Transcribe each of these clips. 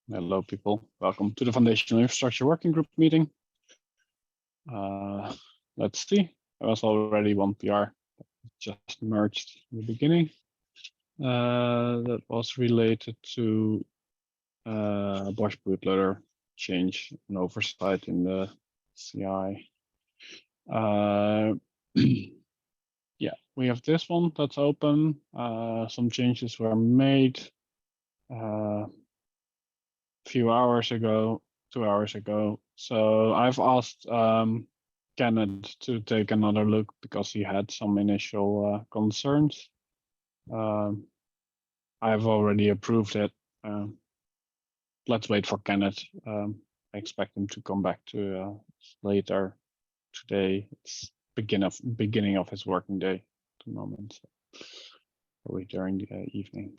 Hello, people. Welcome to the Foundational Infrastructure Working Group meeting. Let's see. There was already one PR just merged in the beginning. That was related to Bosch bootloader change and oversight in the CI. Yeah, we have this one that's open. Some changes were made few hours ago, 2 hours ago. So I've asked Kenneth to take another look because he had some initial concerns. I've already approved it. Let's wait for Kenneth. I expect him to come back to later today. It's beginning of his working day at the moment. So probably during the evening.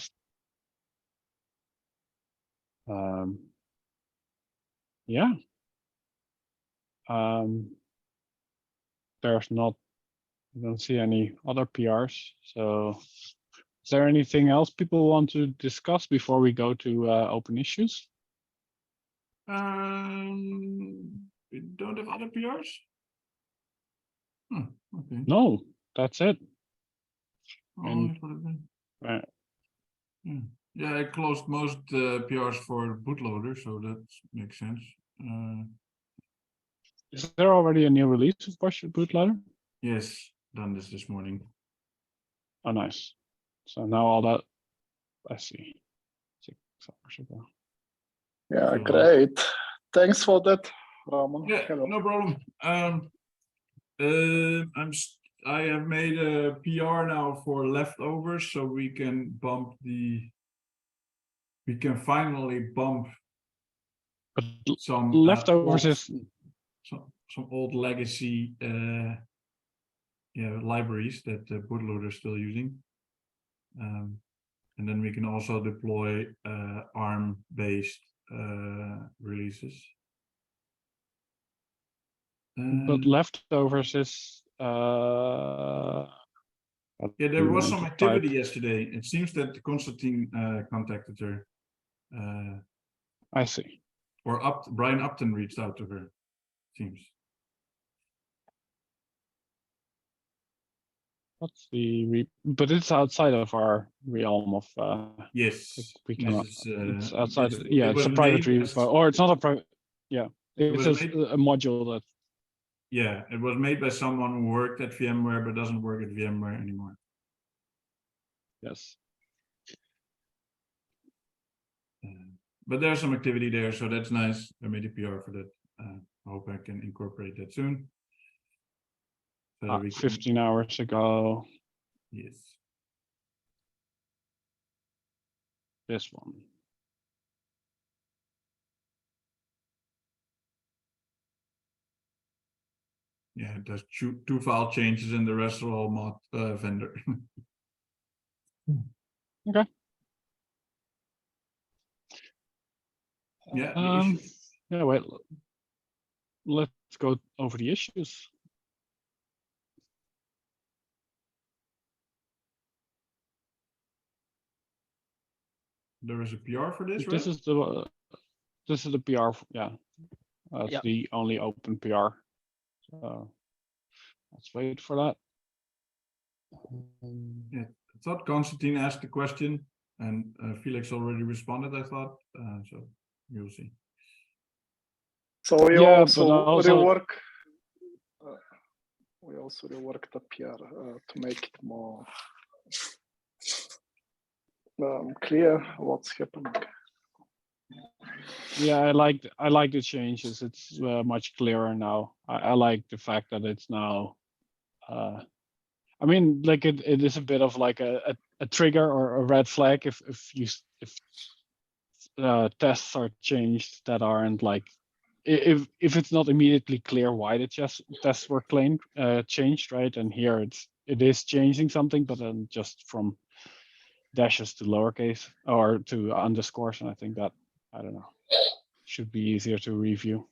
Yeah. There's not, I don't see any other PRs. So is there anything else people want to discuss before we go to open issues? We don't have other PRs? Okay. No, that's it. Oh, And yeah, I closed most PRs for bootloader, so that makes sense. is there already a new release of Bosch bootloader? Yes, done this morning. Oh, nice. So now all that, I see. 6 hours ago. Yeah, great. Thanks for that, Ramon. Yeah, Hello. no problem. I have made a PR now for leftovers, so we can finally bump But some leftovers is some old legacy libraries that the bootloader is still using. And then we can also deploy ARM-based releases. but leftovers is yeah, there was some activity yesterday. It seems that Constantine contacted her. I see. Or Brian Upton reached out to her, seems. What's the but it's outside of our realm of yes, we cannot. It's outside. It It's a private repo, or it's not a private. Yeah, it's a module that. Yeah, it was made by someone who worked at VMware but doesn't work at VMware anymore. Yes. But there's some activity there, so that's nice. I made a PR for that. I hope I can incorporate that soon. So 15 hours ago. Yes. This one. Yeah, there's two file changes and the rest are all mod vendor. Okay. Yeah. Yeah. Wait. Let's go over the issues. There is a PR for this, This right? This is the PR. Yeah. That's the only open PR. So let's wait for that. Yeah, I thought Constantine asked the question and Felix already responded, I thought. So you'll see. So we also rework. We also reworked the PR to make it more clear what's happening. Yeah, I like the changes. It's much clearer now. I like the fact that it's now. I mean, like it is a bit of like a trigger or a red flag if tests are changed that aren't like if it's not immediately clear why the tests were changed, right? And here it is changing something, but then just from dashes to lowercase or to underscores, and I think that I don't know should be easier to review.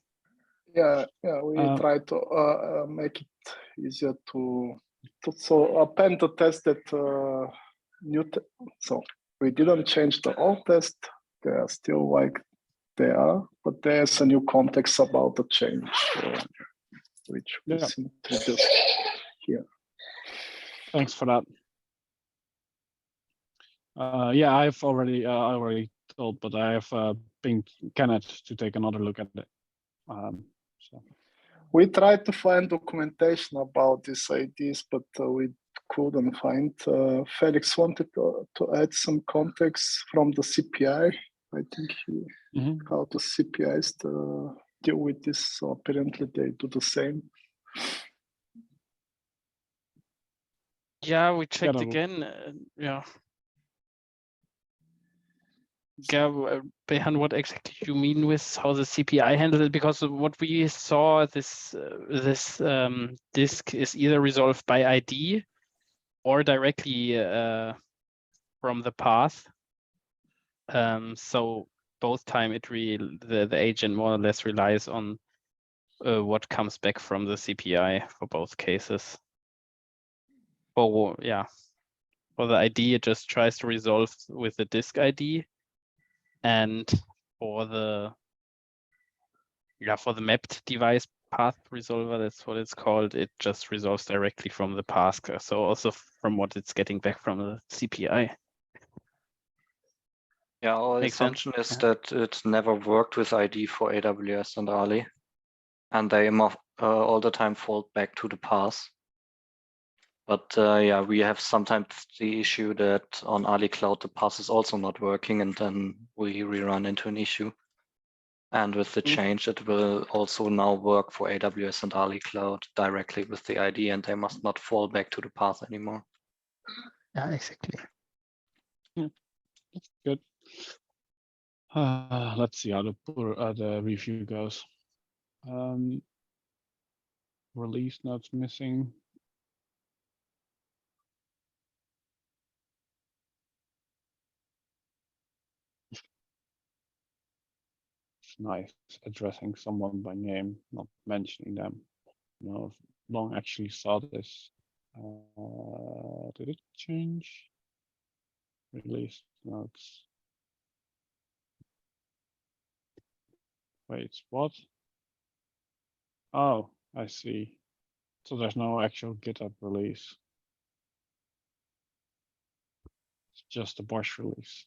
Yeah, we try to make it easier to append the test that so we didn't change the old test. They are still like there, but there's a new context about the change, which is introduced here. Thanks for that. Yeah, I've already told, but I have pinged Kenneth to take another look at it. So. We tried to find documentation about these ideas, but we couldn't find. Felix wanted to add some context from the CPI. I think how the CPIs deal with this. So apparently they do the same. Yeah, we checked again. Yeah, Behan, what exactly you mean with how the CPI handles it? Because what we saw, this disk is either resolved by ID or directly from the path. So both time the agent more or less relies on what comes back from the CPI for both cases. For the ID, it just tries to resolve with the disk ID. And for the mapped device path resolver, that's what it's called, it just resolves directly from the path. So also from what it's getting back from the CPI. Yeah, our Makes assumption sense. is that it never worked with ID for AWS and Ali, and they all the time fall back to the path. But yeah, we have sometimes the issue that on Ali Cloud the path is also not working, and then we run into an issue. And with the change, it will also now work for AWS and Ali Cloud directly with the ID, and they must not fall back to the path anymore. Yeah, exactly. Yeah, that's good. Let's see how the review goes. Release notes missing. Nice, addressing someone by name, not mentioning them. You know, Long actually saw this. Did it change? Release notes. Wait, what? Oh, I see. So there's no actual GitHub release. It's just a Bosch release.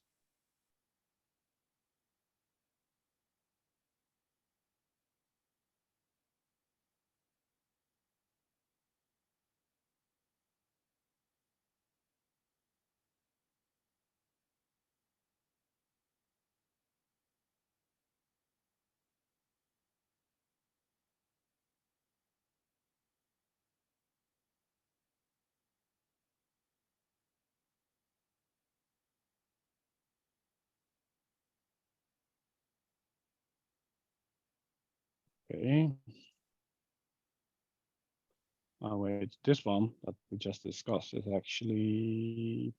Okay. Oh wait, this one that we just discussed is actually,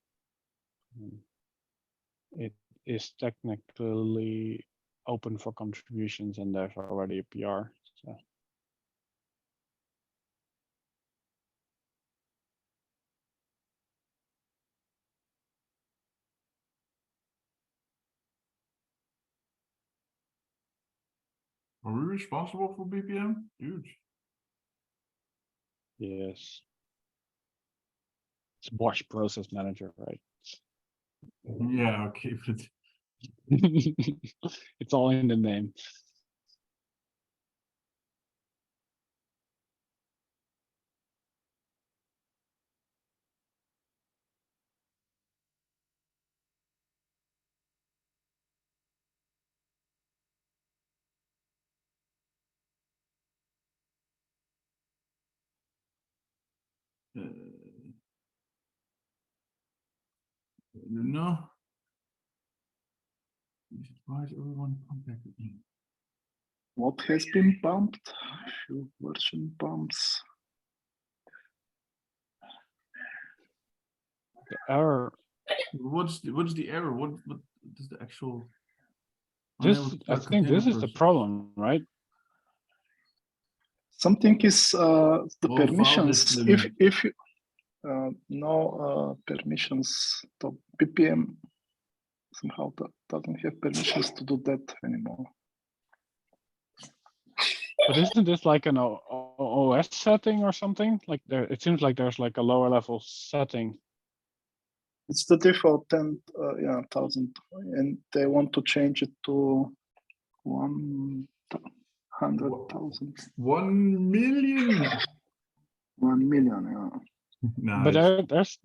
it is technically open for contributions and there's already a PR. So. Are we responsible for BPM? Huge. Yes. It's Bosch Process Manager, right? Yeah, okay, but it's all in the name. no. Why is everyone contacted me? What has been bumped? Few version bumps. The error. What's the error? What is the actual? I think this is the problem, right? Something is the permissions. If you no permissions, the BPM somehow doesn't have permissions to do that anymore. But isn't this like an OS setting or something? Like there, it seems like there's like a lower level setting. It's the default 10,000, and they want to change it to 100,000. 1 million. 1 million, yeah. No, But it's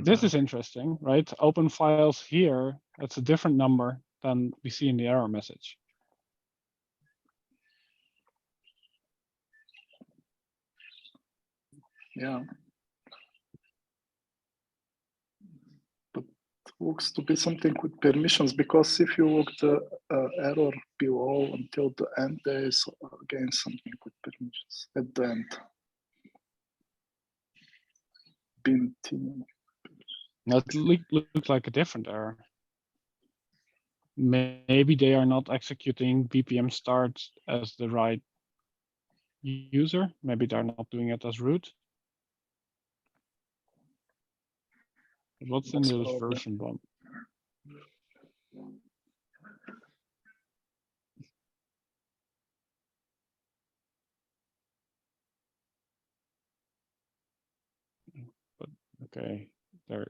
this is interesting, right? Open files here, that's a different number than we see in the error message. Yeah. But it looks to be something with permissions, because if you look the error below until the end, there is again something with permissions at the end. Bint. That looks like a different error. Maybe they are not executing BPM start as the right user. Maybe they're not doing it as root. What's in this version bump? But okay, there.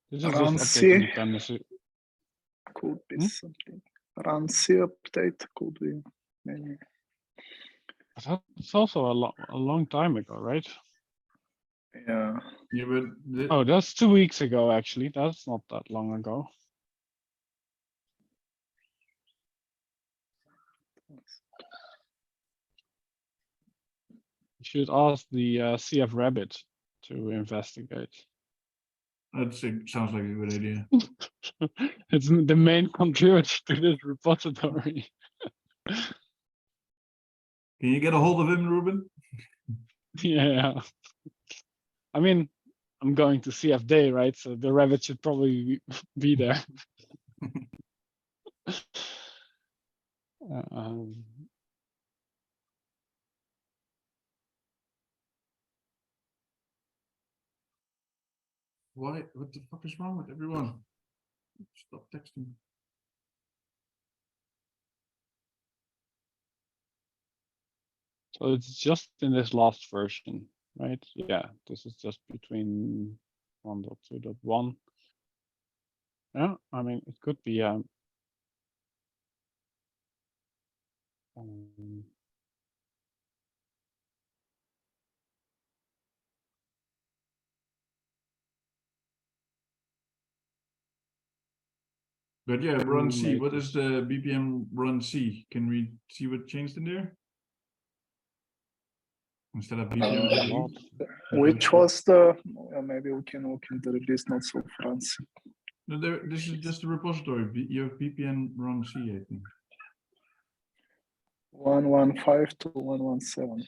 This is Run just C updating dependency. could be something. Run C update could be maybe. But that's also a long time ago, right? Yeah. Yeah, but Oh, that's 2 weeks ago, actually. That's not that long ago. You should ask the CF Rabbit to investigate. that sounds like a good idea. It's the main contributor to this repository. Can you get a hold of him, Ruben? Yeah. I mean, I'm going to CF Day, right? So the rabbit should probably be there. Um, Why? What the fuck is wrong with everyone? Stop texting. so it's just in this last version, right? Yeah, this is just between 1.2.1. Yeah, I mean, it could be But yeah, run C. made What this. is the BPM run C? Can we see what changed in there? Instead of BPM lot. Which was the, maybe we can look in the release notes of France. No, this is just a repository. You have BPM run C, I think. 115 to 117.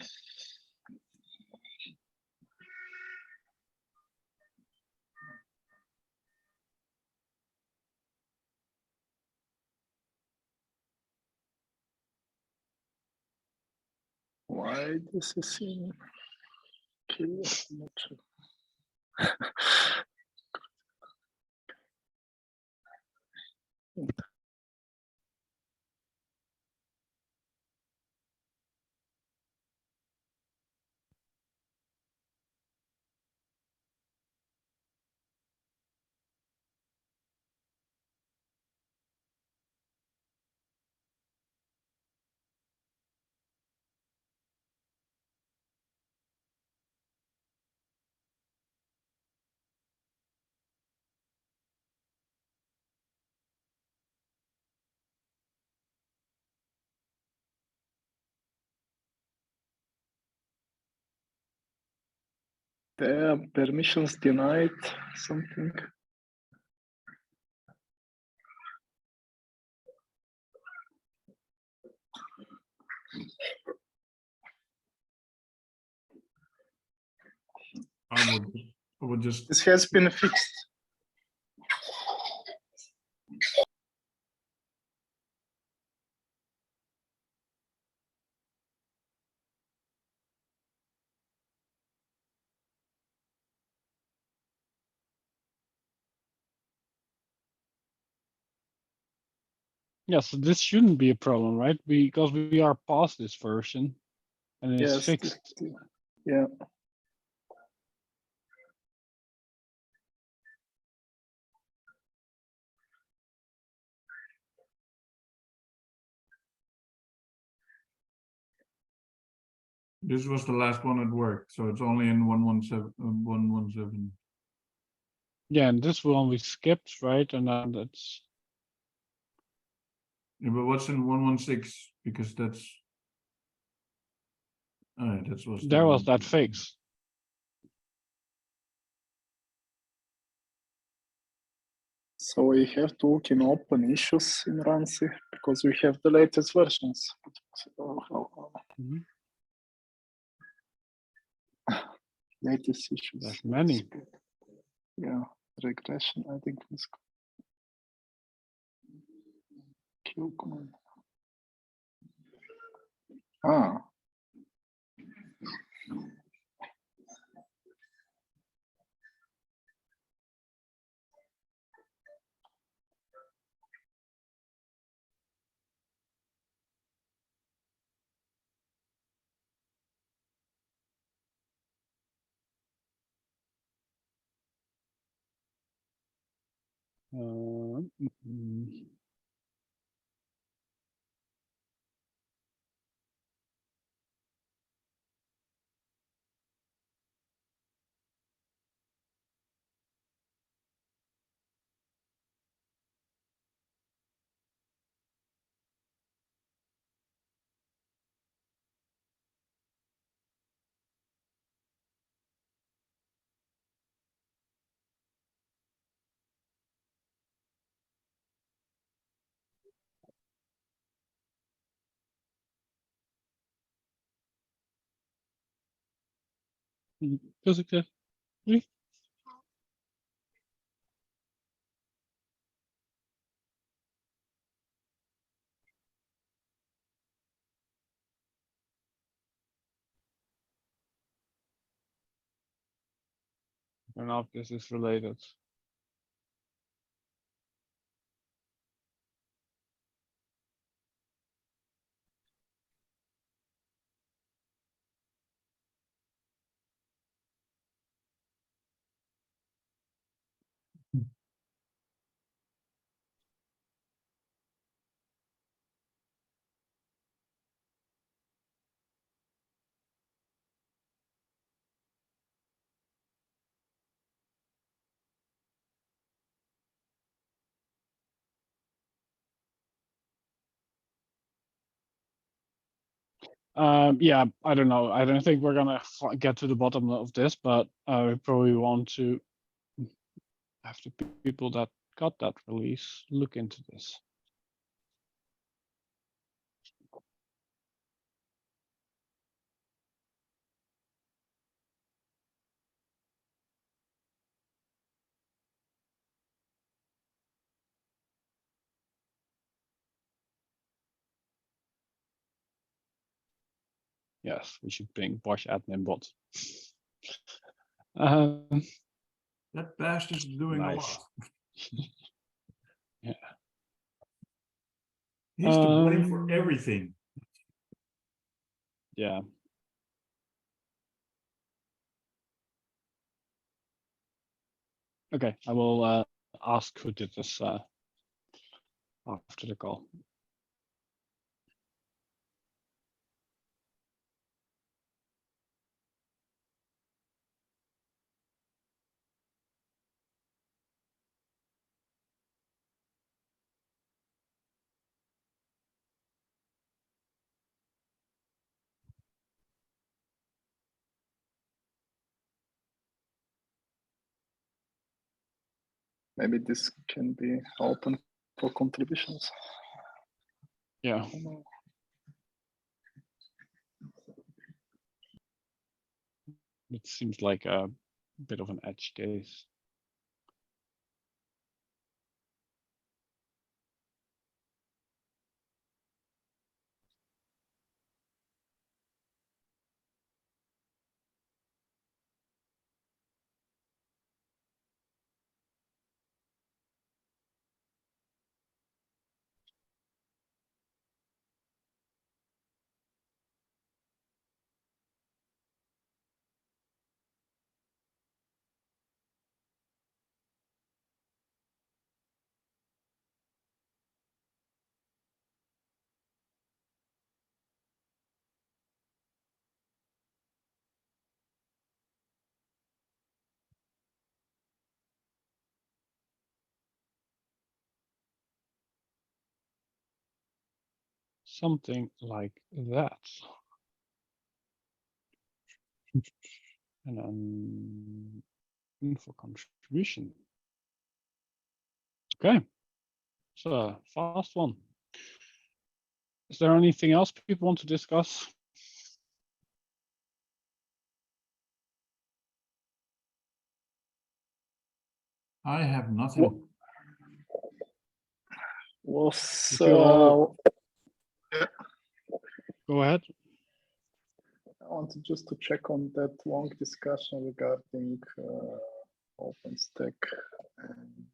Why this is in clear? I'm not sure. There, permissions denied, something. I would just This has been fixed. Yeah, so this shouldn't be a problem, right? Because we are past this version and it's Yes, fixed. yeah. This was the last one that worked, so it's only in 117. Yeah, and this one we skipped, right? And then that's Yeah, but what's in 116? Because that's that was there was that fix. So we have to look in open issues in Rancy because we have the latest versions. Mhm. Latest issues. There's many. Yeah, regression. I think is Q command. Ah. Mhm. Physical. I don't know if this is related. Yeah, I don't know. I don't think we're gonna get to the bottom of this, but we probably want to have the people that got that release look into this. Yes, we should ping Bosch admin bot. That bastard's doing a Nice. lot. Yeah. He's to blame for everything. Yeah. Okay, I will ask who did this after the call. Maybe this can be open for contributions. Yeah. It seems like a bit of an edge case. something like that. And then info contribution. Okay, it's a fast one. Is there anything else people want to discuss? I have nothing. Was Did you all- yeah, Go ahead. I wanted just to check on that long discussion regarding OpenStack and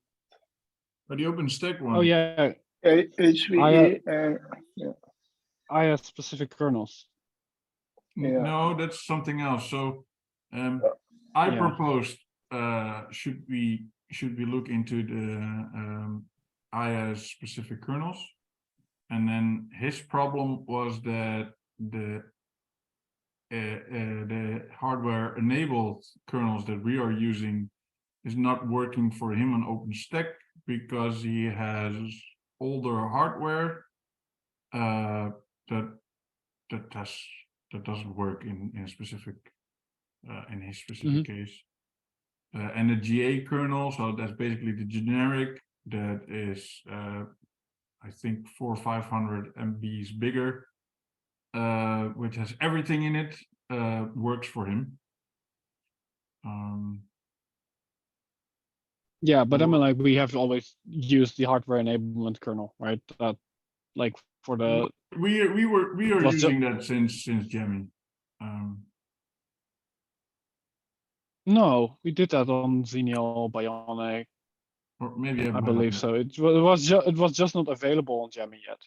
But the OpenStack one. Oh yeah, HVE and I have specific kernels. Yeah. No, that's something else. So I Yeah. proposed should we look into the IaaS specific kernels, and then his problem was that the hardware enabled kernels that we are using is not working for him on OpenStack because he has older hardware that doesn't work in specific in his specific case. And the GA kernel, so that's basically the generic that is I think 400 or 500 MBs bigger, which has everything in it, works for him. Yeah, but I mean, like, we have always used the hardware enablement kernel, right? That, like, for the we are was using that since Gemmy. no, we did that on Xenial Bionic, Or maybe I believe so. It was just not available on Jammy yet.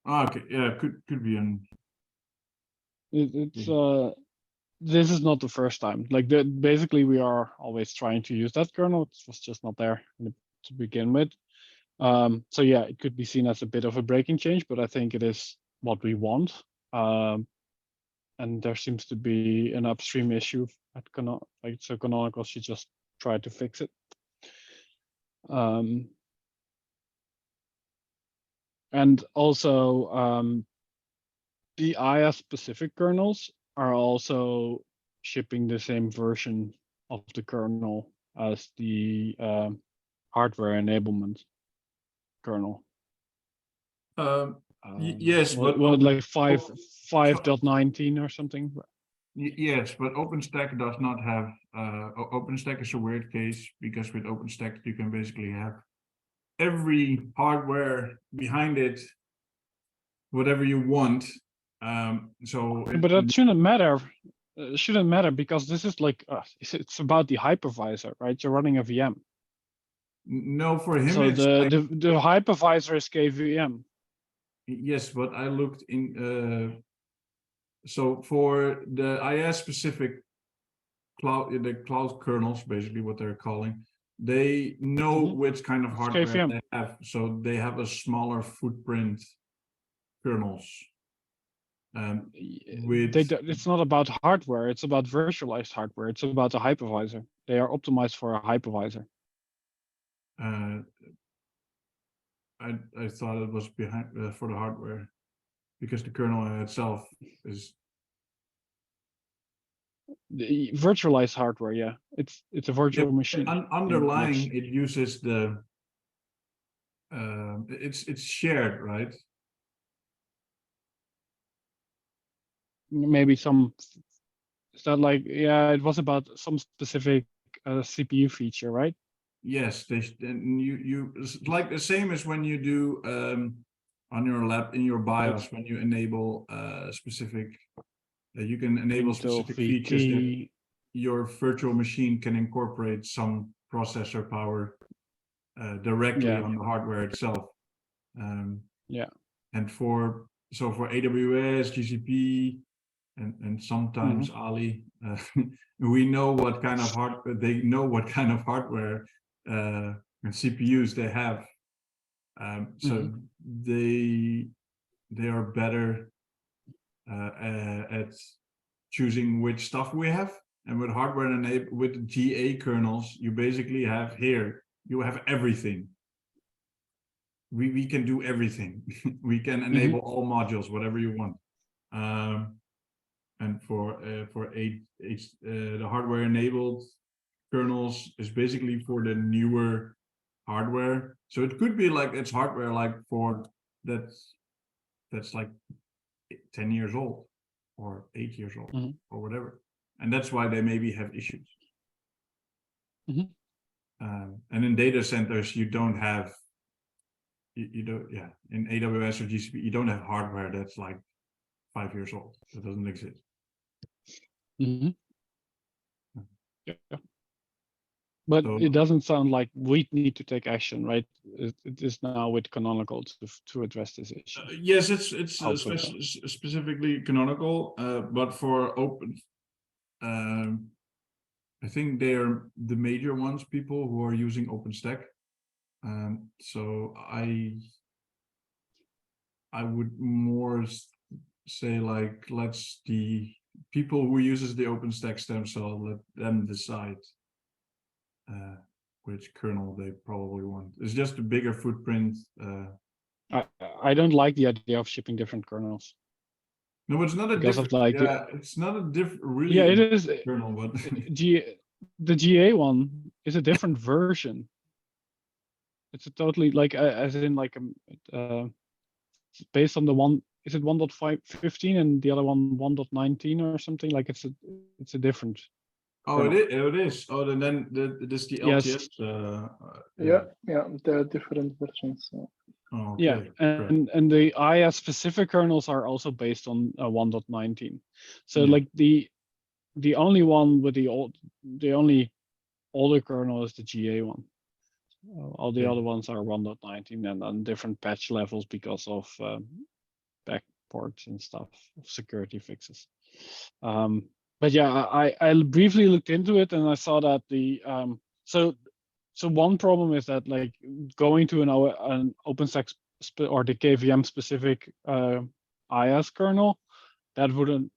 Okay, yeah, could be an. It's this is not the first time. Like, basically, we are always trying to use that kernel. It was just not there to begin with. So yeah, it could be seen as a bit of a breaking change, but I think it is what we want. And there seems to be an upstream issue at so Canonical should just try to fix it. And also, the IaaS specific kernels are also shipping the same version of the kernel as the hardware enablement kernel. Yes, but like 5.19 or something. Yes, but OpenStack does not have. OpenStack is a weird case because with OpenStack you can basically have every hardware behind it, whatever you want. But that shouldn't matter. It shouldn't matter because this is like it's about the hypervisor, right? You're running a VM. No, for him So it's the hypervisor is KVM. Yes, but I looked in. So for the IaaS specific cloud, the cloud kernels, basically what they're calling, they know which kind of hardware KVM. they have. So they have a smaller footprint kernels. It's not about hardware. It's about virtualized hardware. It's about a hypervisor. They are optimized for a hypervisor. I thought it was behind for the hardware, because the kernel itself is The virtualized hardware. Yeah, it's a virtual machine. Underlying it uses the. It's shared, right? Maybe some. Is that like, yeah? It was about some specific CPU feature, right? Yes, and it's like the same as when you do on your lab in your BIOS, when you enable specific, you can enable specific features that your virtual machine can incorporate some processor power directly on the hardware itself. Yeah. And for AWS, GCP, and sometimes Ali, we know what kind of they know what kind of hardware and CPUs they have. So they are better at choosing which stuff we have. And with hardware enabled, with GA kernels, you basically have you have everything. we can do everything. We can enable all modules, whatever you want. And for the hardware enabled kernels is basically for the newer hardware. So it could be like it's hardware like for that's like 10 years old or 8 years old or whatever. And that's why they maybe have issues. And in data centers, you don't have, you don't, yeah, in AWS or GCP, you don't have hardware that's like 5 years old. That doesn't exist. Yeah. But So- it doesn't sound like we need to take action, right? It is now with Canonical to address this issue. Yes, it's Hopefully so. specifically canonical, but for open, I think they're the major ones, people who are using OpenStack. So I would more say like, let's the people who uses the OpenStack stem cell, let them decide which kernel they probably want. It's just a bigger footprint. I don't like the idea of shipping different kernels. No, it's not a Because of, different. like, Yeah, it's not a different. Really, Yeah, it is. kernel, but The GA one is a different version. It's a totally like as in like based on the one. Is it 1.15 and the other one 1.19 or something? Like it's a different. oh, it is. Oh, then this the Yes. LTS. Yeah, there are different versions. Oh, okay. Yeah, Great. and the IS specific kernels are also based on 1.19. So Yeah. like the only one with the only older kernel is the GA one. All the Yeah. other ones are 1.19 and on different patch levels because of backports and stuff, security fixes. But yeah, I briefly looked into it and I saw that the so one problem is that like going to an OpenStack or the KVM specific IS kernel, that wouldn't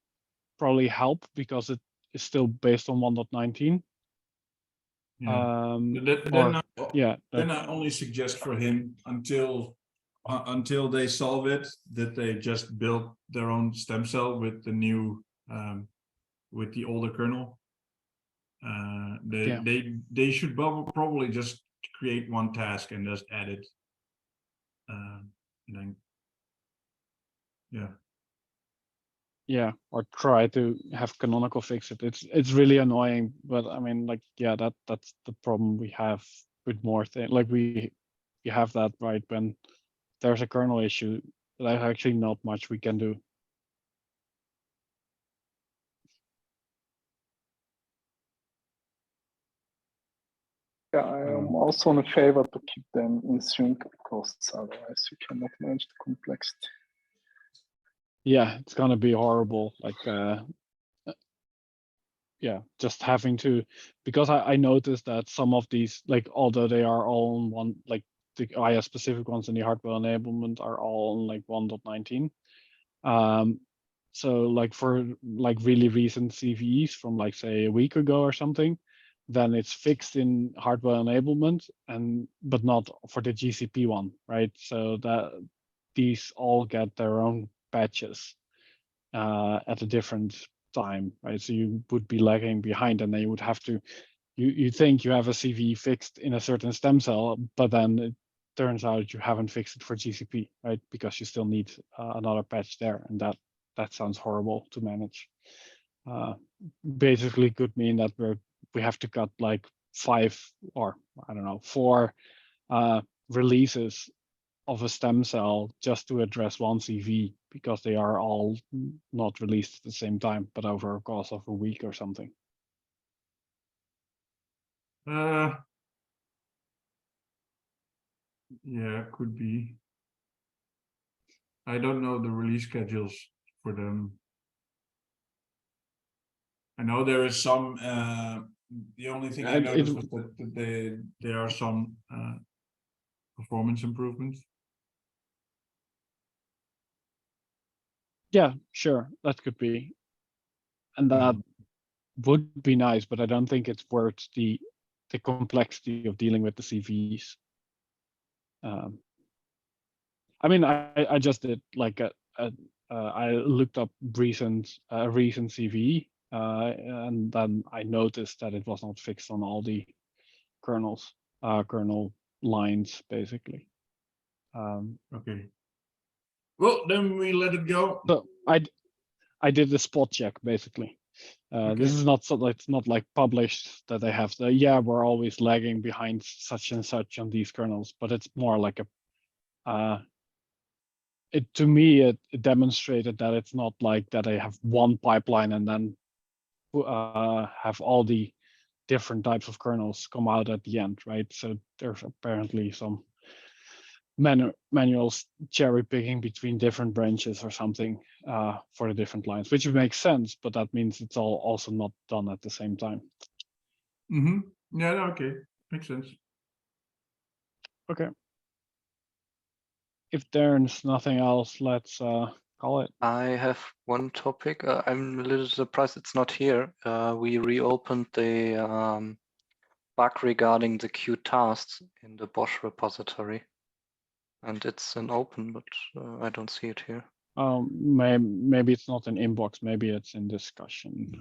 probably help because it is still based on 1.19. Yeah. Then I only suggest for him until they solve it, that they just build their own stem cell with the new with the older kernel. They should probably just create one task and just add it. And then yeah, or try to have Canonical fix it. It's really annoying, but I mean, like, yeah, that's the problem we have with more things. Like we have that right when there's a kernel issue. There's actually not much we can do. Yeah, I am also in favor to keep them in sync because otherwise you cannot manage the complexity. Yeah, it's gonna be horrible. Like, yeah, just having to, because I noticed that some of these, like, although they are all on one, like the IS specific ones and the hardware enablement are all on like 1.19. So like for like really recent CVEs from like say a week ago or something, then it's fixed in hardware enablement but not for the GCP one, right? So that these all get their own patches at a different time, right? So you would be lagging behind, and then you would have to, you think you have a CV fixed in a certain stem cell, but then it turns out you haven't fixed it for GCP, right? Because you still need another patch there, and that sounds horrible to manage. Basically could mean that we have to cut like 5 or I don't know 4 releases of a stem cell just to address one CV because they are all not released at the same time, but over a course of a week or something. Yeah, could be. I don't know the release schedules for them. I know there is some. The only thing I noticed was that there are some performance improvements. Yeah, sure, that could be, and that would be nice, but I don't think it's worth the complexity of dealing with the CVs. I mean, I just did like I looked up recent CV, and then I noticed that it was not fixed on all the kernels, kernel lines, basically. Okay. Well, then we let it go. So I did the spot check, basically. This is not so, it's not like published that they have the, yeah, we're always lagging behind such and such on these kernels, but it's more like a, to me, it demonstrated that it's not like that they have one pipeline and then have all the different types of kernels come out at the end, right? So there's apparently some manual cherry picking between different branches or something for the different lines, which makes sense, but that means it's all also not done at the same time. Yeah, okay, makes sense. Okay. If there's nothing else, let's call it. I have one topic. I'm a little surprised it's not here. We reopened the bug regarding the queue tasks in the Bosch repository. And it's an open, but I don't see it here. Maybe it's not in inbox, maybe it's in discussion.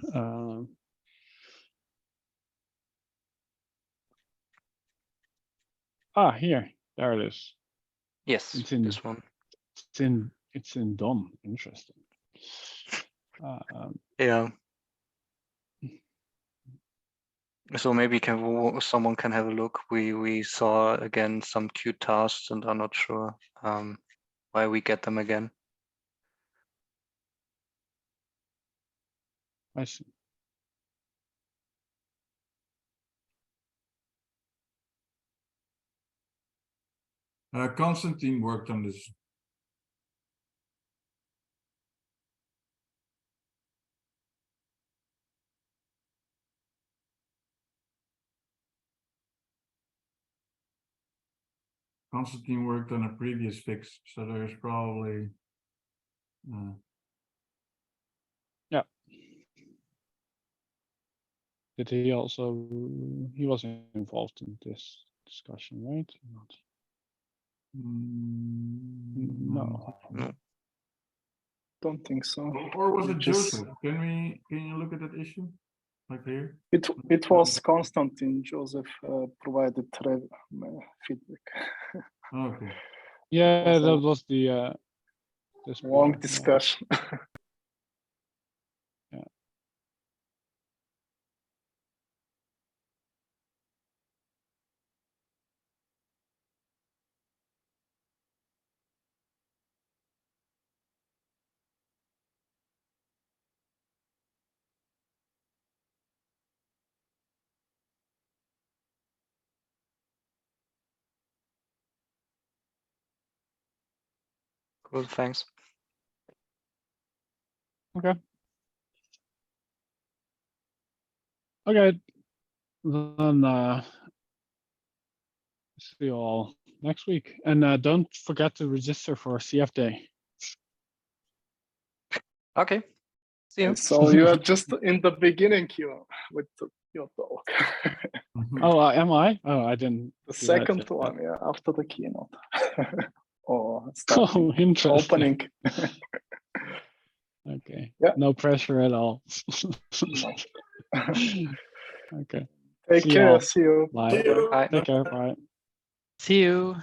Here, there it is. Yes, It's in this one. It's in DOM. Interesting. Yeah. So maybe someone can have a look. We saw again some queue tasks and are not sure why we get them again. I see. Constantine worked on this. Constantine worked on a previous fix, so there's probably Yeah. Did he also? He was involved in this discussion, right? Not. No. Don't think so. Or was it Just- Joseph? Can you look at that issue? Like here? It was Constantine. Joseph provided feedback. Okay. Yeah, that was the this Long part, discussion. Yeah. Cool, thanks. Okay. Okay. Then see you all next week, and don't forget to register for CF Day. Okay. See you. So you are just in the beginning here with your talk. Oh, am I? Oh, I didn't. The do that second yet. one, yeah, after the keynote. Or Oh, starting, interesting. opening. Okay. Yeah. No pressure at all. No. Okay. Take See care. y'all. See you. Bye. Bye. Take care. Bye. See you.